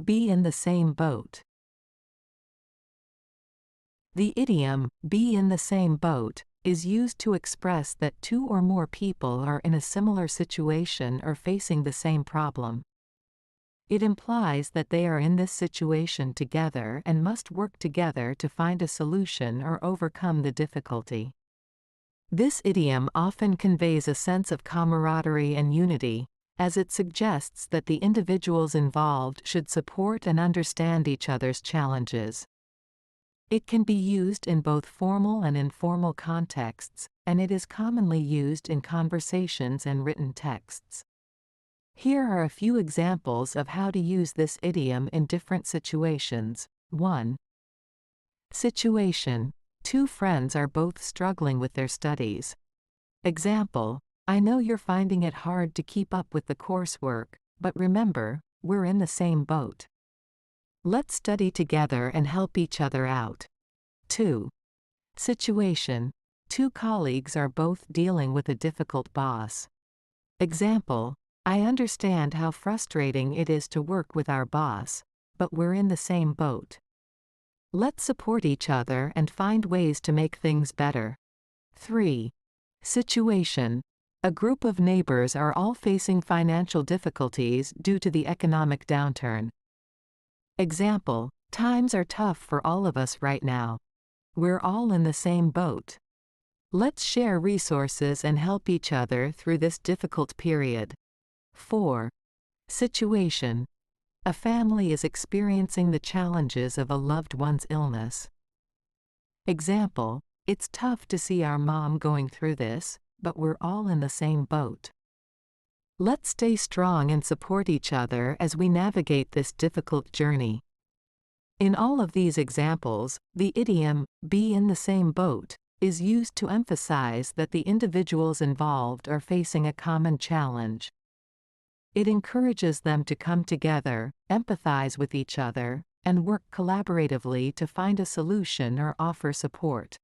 be in the same boat. The idiom, be in the same boat, is used to express that two or more people are in a similar situation or facing the same problem. It implies that they are in this situation together and must work together to find a solution or overcome the difficulty. This idiom often conveys a sense of camaraderie and unity, as it suggests that the individuals involved should support and understand each other's challenges. It can be used in both formal and informal contexts, and it is commonly used in conversations and written texts. Here are a few examples of how to use this idiom in different situations. 1. Situation: two friends are both struggling with their studies. Example: I know you're finding it hard to keep up with the coursework, but remember, we're in the same boat. Let's study together and help each other out. 2. Situation: two colleagues are both dealing with a difficult boss. Example: I understand how frustrating it is to work with our boss, but we're in the same boat. Let's support each other and find ways to make things better. 3. Situation: a group of neighbors are all facing financial difficulties due to the economic downturn. Example: times are tough for all of us right now. We're all in the same boat. Let's share resources and help each other through this difficult period. 4. Situation: a family is experiencing the challenges of a loved one's illness. Example: it's tough to see our mom going through this, but we're all in the same boat. Let's stay strong and support each other as we navigate this difficult journey. In all of these examples, the idiom, be in the same boat, is used to emphasize that the individuals involved are facing a common challenge. It encourages them to come together, empathize with each other, and work collaboratively to find a solution or offer support.